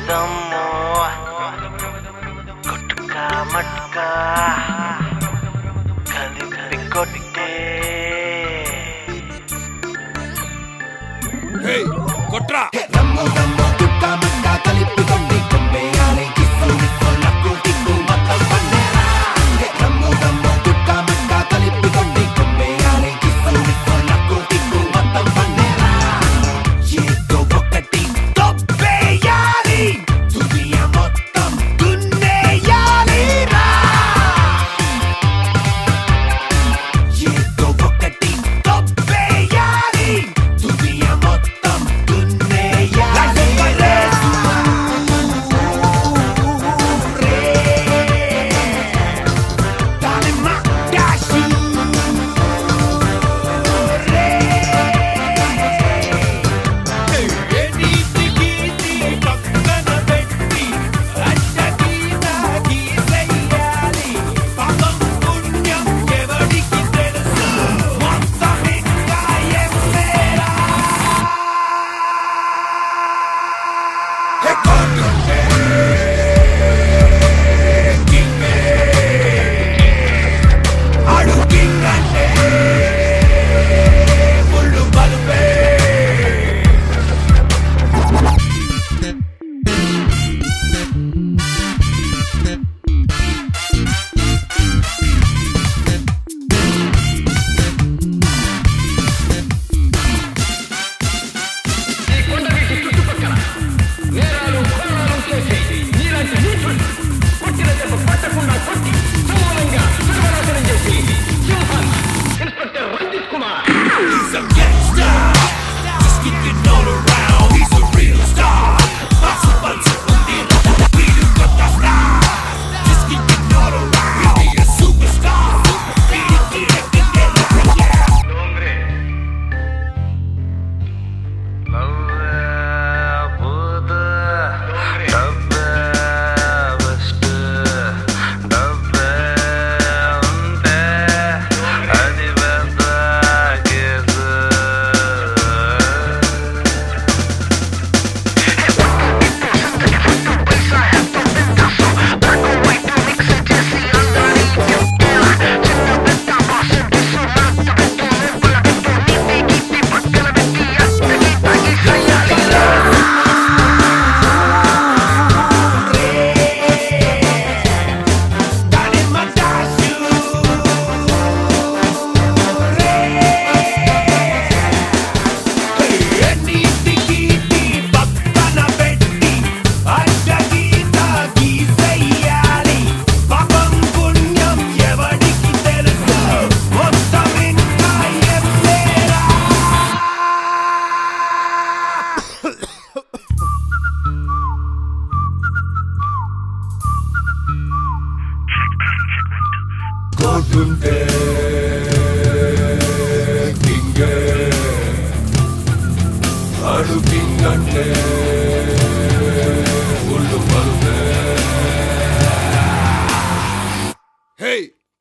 దమ్ము గుట్కా మట్కా కలిపి కొట్టే కొట్రా దమ్ము దమ్ము గుట్కా మట్కా కలిపి కొట్టి కొమ్మేయాలి కిస్సు మిస్సు నక్కు టిక్కు మొత్తం పన్నేరా దమ్ము దమ్ము గుట్కా మట్కా కలిపి కొట్టి కొమ్మేయాలి కిస్సు మిస్సు నక్కు టిక్కు మొత్తం పన్నేరా ఏదో ఒకటి తప్పేయాలి దునియా మొత్తం దున్నేయాలి రా ఏదో ఒకటి తప్పేయాలి దునియా మొత్తం దున్నేయాలి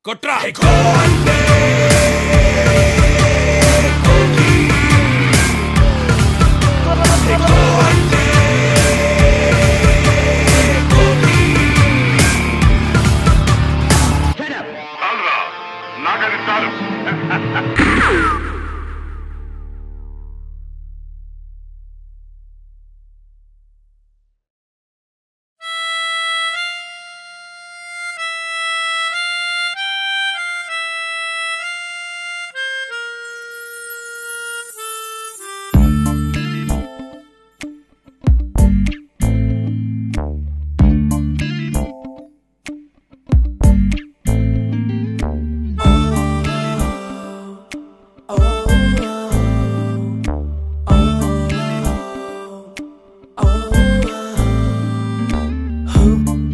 కొట్రా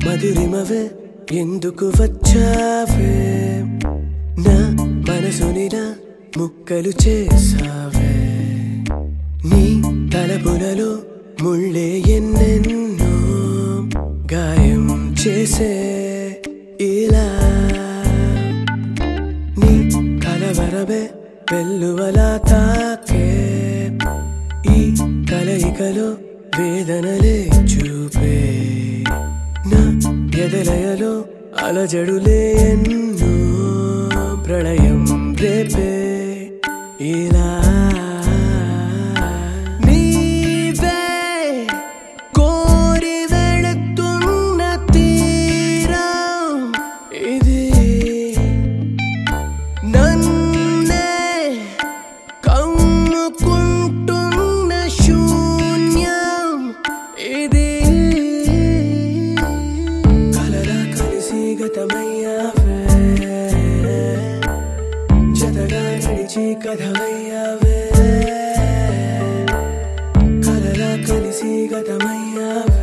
మధురిమవే ఎందుకు వచ్చావే నా మనసుని నా ముక్కలు చేసావే నీ తలపులలో ముళ్ళే ఎన్నెన్నో గాయం చేసే ఇలా నీ కలవరమే వెల్లువలా తాకే ఈ కలయికలో వేదనలే చూపే ఎదలయలో అలజడులే ఎన్నో ప్రళయం రేపే ఇలా నీవే కోరి వెళుతున్న తీరం ఇది నన్నే కమ్ముకుంటున్న శూన్యం ఇది కలరా కలిసి గతమయ్యావే జతగా నడిచి కథమయ్యావే కలరా కలిసి గతమయ్యావే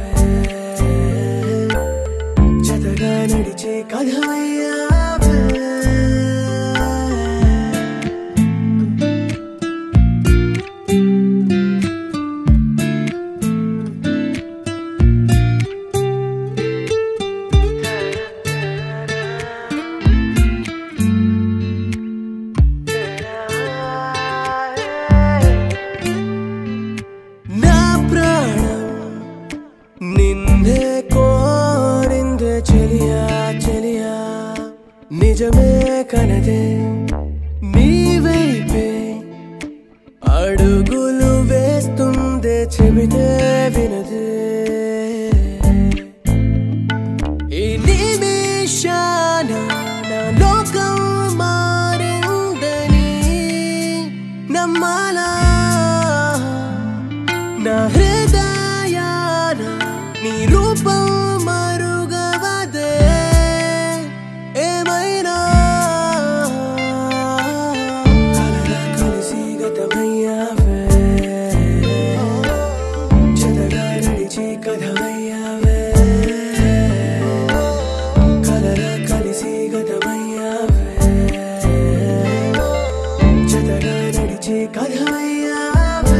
జతగా నడిచి కథమయ్యావే నా ప్రాణం నిన్నే కోరిందే చెలియా చెలియా నిజమే కనదే నీ వైపే అడుగులు వేస్తుందే చెబితే వినదే ఈ నిమిషాన నా లోకం మారిందని నమ్మాలా నా హృదయాన నీ రూపం మరుగవదే ఏమైనా కలరా కలిసి గతమయ్యావే జతగా నడిచి కథమయ్యావే కలరా కలిసి గతమయ్యావే జతగా నడిచి కథమయ్యావే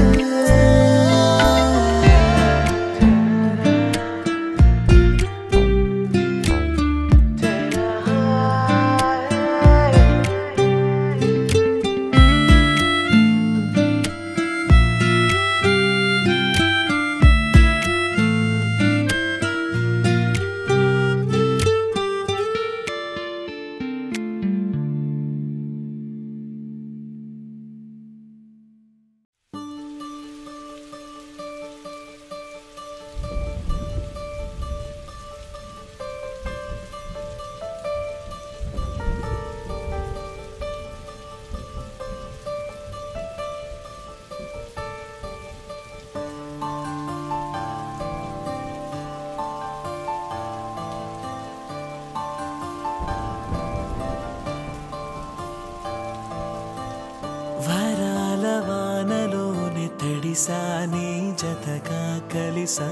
వరాల వానలోని తడిసా నీ జతగా కలిసా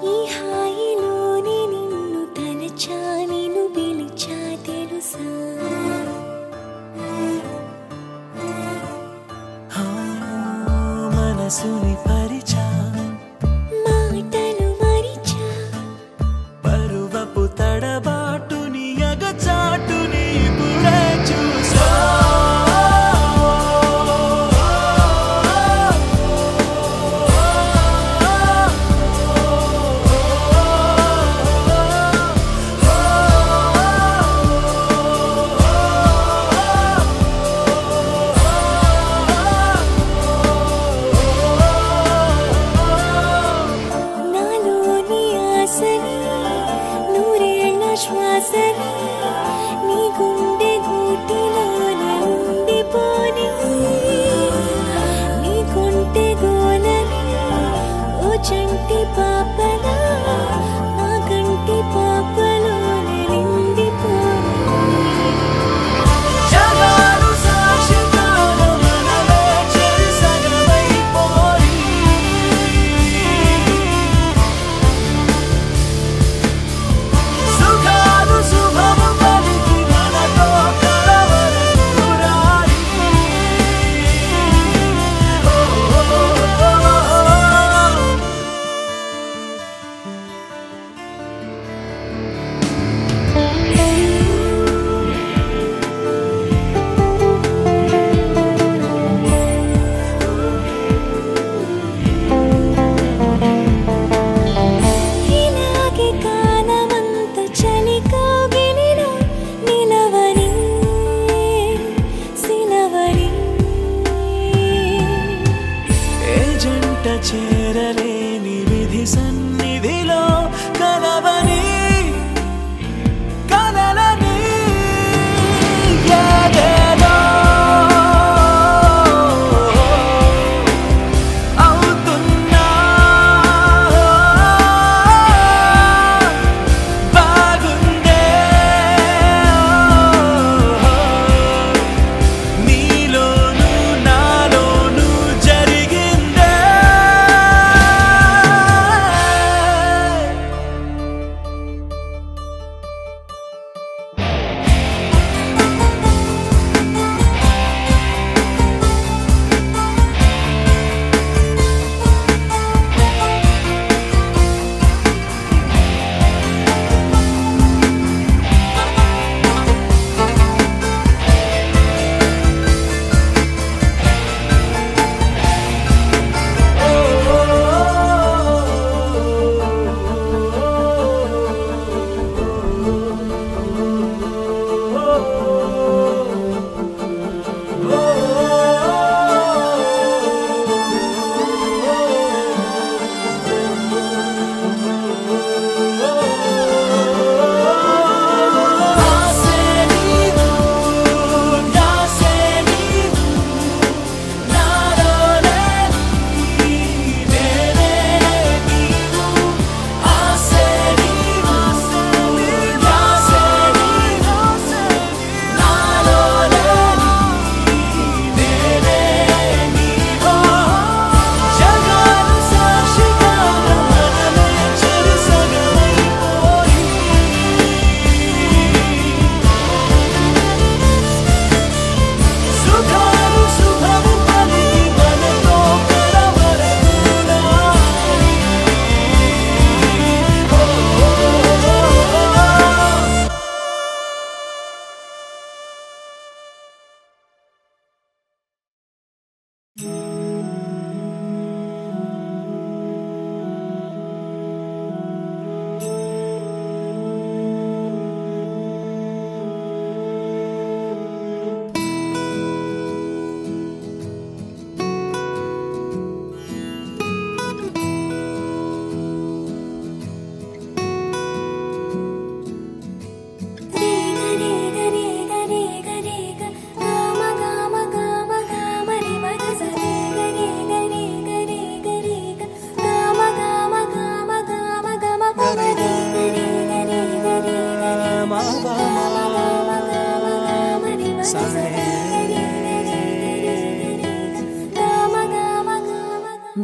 ఈ హాయిలోని నిన్ను తలచా నిన్ను పిలిచా తెలుసా మనసుని పరిచా మాటలు మరిచా పరువపు తడబాటుని అగచాటుని ఇప్పుడే చూసా నాలోని ఆశని నూరేళ్ల శ్వాసని నీ గుండె గూటిలోన ఉండిపోని నీ కొంటె గోలని ఓ చంటి పాపలా నా కంటి పాపలోన నిండిపోని జగాలు సాక్షిగాను మనమే చెరిసగమైపోయి సుఖాలు శుభము పలికి మనతో కలవరకు రాయి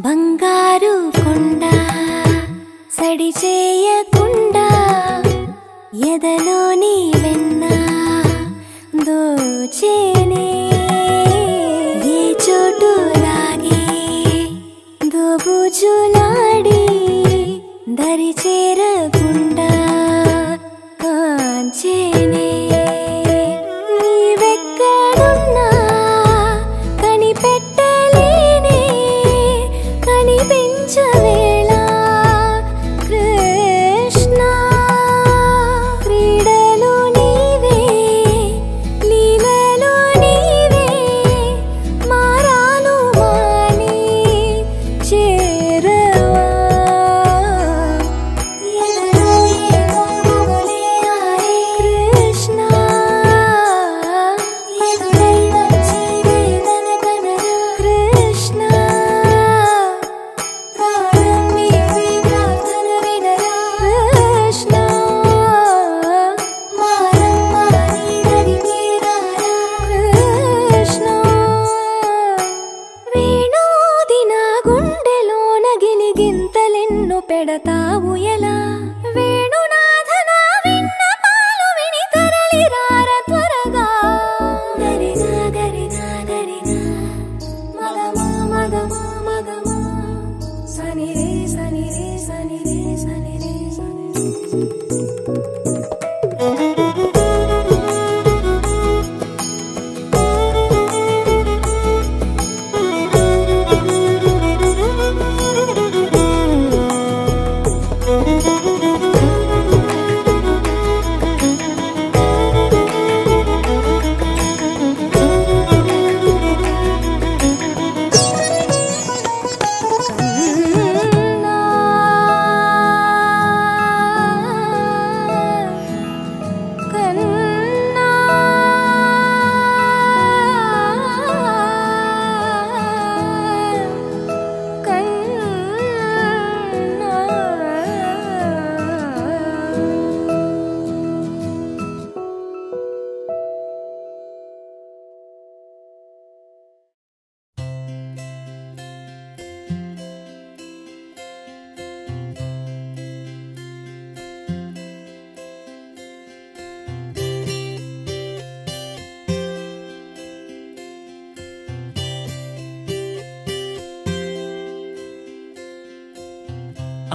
బంగారు కొండ సడి చేయకుండా ఎదలోని వెన్న దోచేనే ఏ చోటు లాగే దోబుజులాడి దరి చేరకుండా కాంచేనే నీవెక్కడున్నా కనిపెట్టలేనే కనిపించవేళ కృష్ణ క్రీడలు నీవే లీలలు నీవే మారాను మాని చేరవా ఎదలో ఏదో మొగలే ఆరే కృష్ణ ఎదురై వచ్చి వేదన కనరా కృష్ణ ప్రాణం నీవే ప్రార్థన వినరా కృష్ణ మారమ్మా నీ దరికి రారా కృష్ణ వేణోది నా గుండెలోన గిలిగింతలెన్నో పెడతావు ఎలా వేణునాథ నా విన్నపాలు విని తరలి రార త్వరగా గరినా గరినా గరినా మగమా మగమా మగమా సని రే సని రే సని రే సని రే సని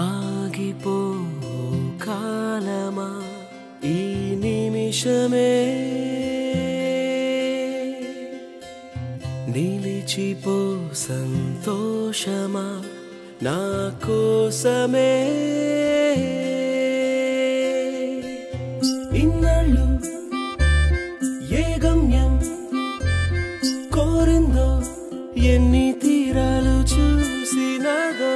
ఆగిపో కాలమా ఈ నిమిషమే నిలిచిపో సంతోషమా నా కోసమే ఇన్నాళ్ళు ఏ గమ్యం కోరిందో ఎన్ని తీరాలు చూసినదో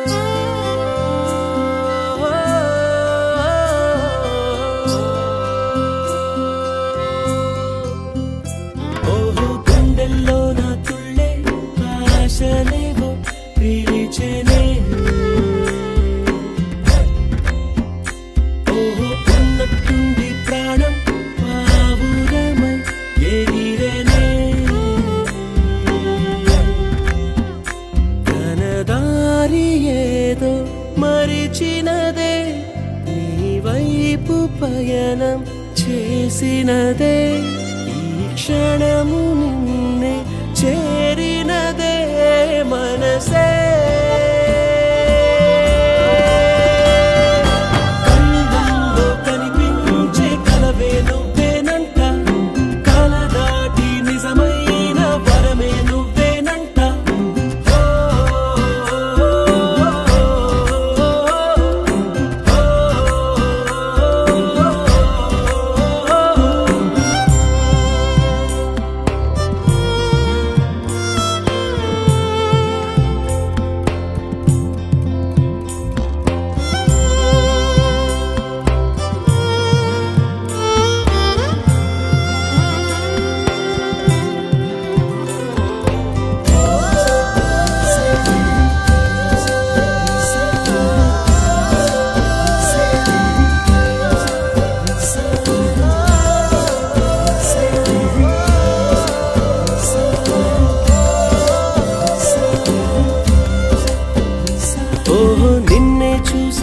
ఓహో గుండెల్లో నా తుళ్ళే ఆశలేవో పిలిచెనే ఓహో ఉన్నట్టుండి ప్రాణం పావురమై ఎగిరెనే తన దారి ఏదో మరిచినదే నీ వైపు పయనం చేసినదే ఈ క్షణము నిన్నే చేరినదే మనసే కళ్ళల్లో కనిపించే కలవే నువ్వేనంట కల దాటి నిజమైన వరమే నువ్వేనంట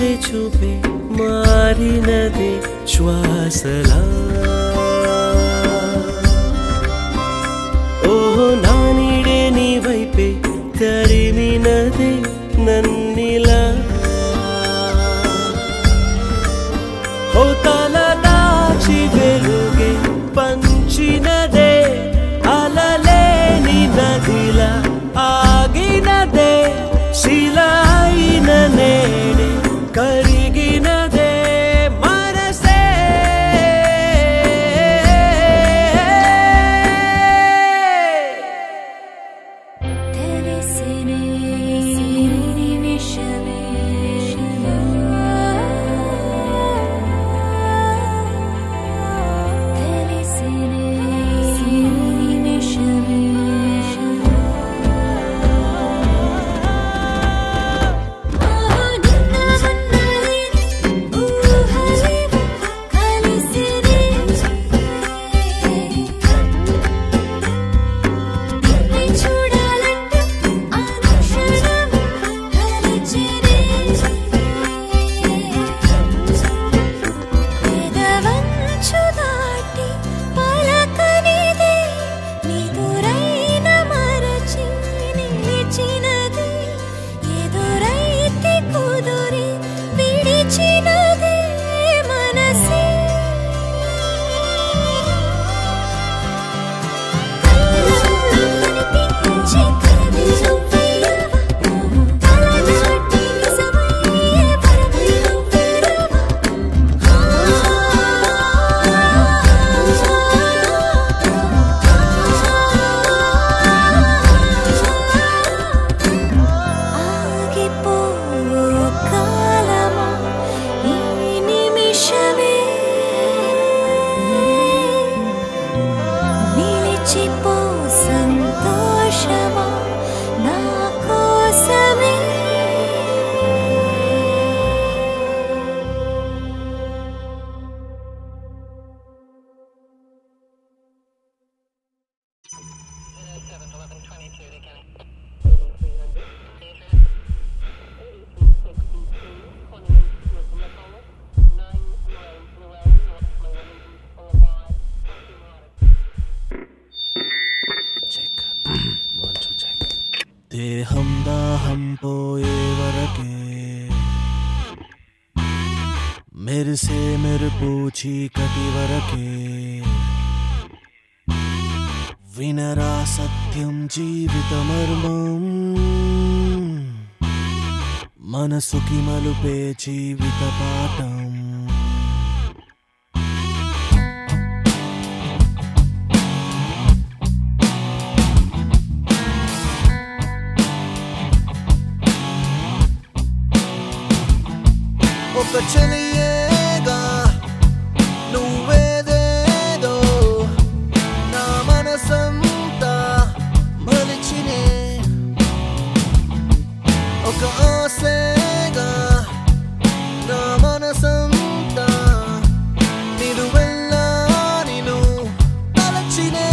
చేసే చూపే మారినదే శ్వాసలా. ఓహో నా నీడే నీ వైపే తరిమినదే నన్నిలా. ఓ తల దాచి వెలుగే పంచినదే అలలేని నదిలా ఆగినదే శిలాయిన నేడే కరిగినదే మనసే. తెలిసినే నిమిషమే తెలిసినే నిమిషమే ఆగిపో కాలమా ఈ నిమిషమే నిలిచిపో సంతోషమా నా కోసమే. దేహం దాహం పోయే వరకే మెరిసే మెరుపు చీకటి వరకే వినరా సత్యం జీవిత మర్మం మనసుకి మలుపే జీవిత పాఠం. ఒక చెలియేగా నువ్వేదేదో నా మనసంతా మలిచినే. ఒక ఆసేగా నా మనసంతా నిలువెల్లా నిన్ను తలచినే.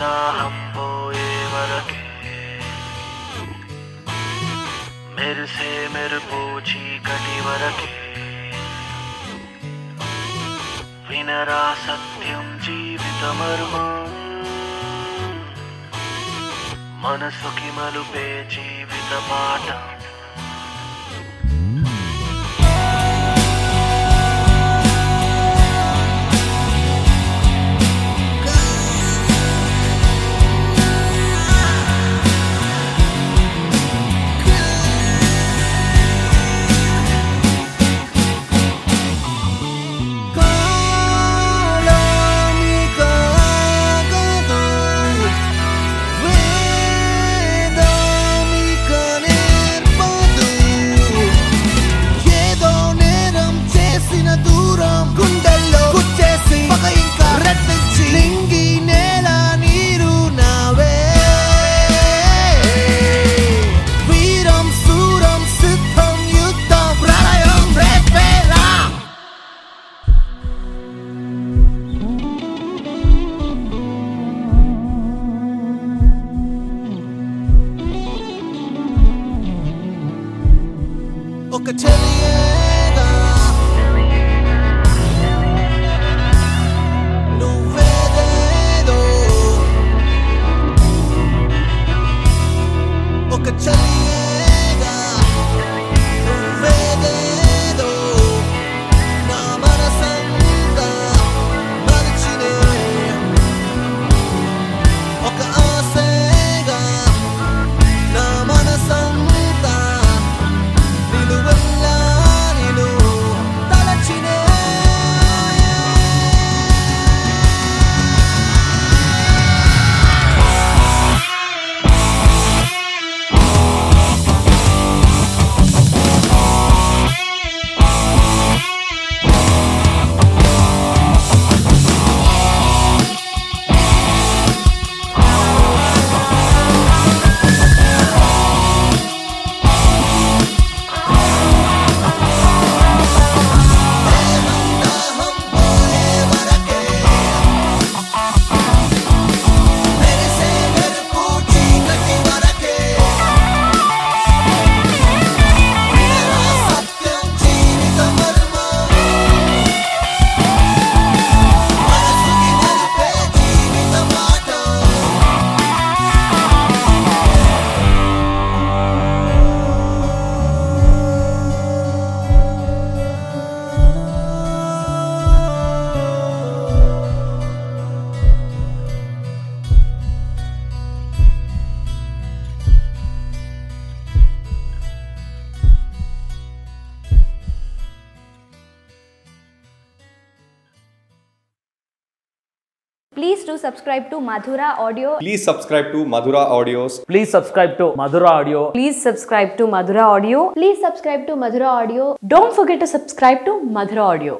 దాహం పోయే వరకే మెరిసే మెరుపు చీకటి వరకే వినరా సత్యం జీవిత మర్మం మనసుకి మలుపే జీవిత పాఠం. వేదామిక Please do subscribe to Madhura Audio. Please subscribe to Madhura Audios. Please subscribe to Madhura Audio. Please subscribe to Madhura Audio. Please subscribe to Madhura Audio. Don't forget to subscribe to Madhura Audio.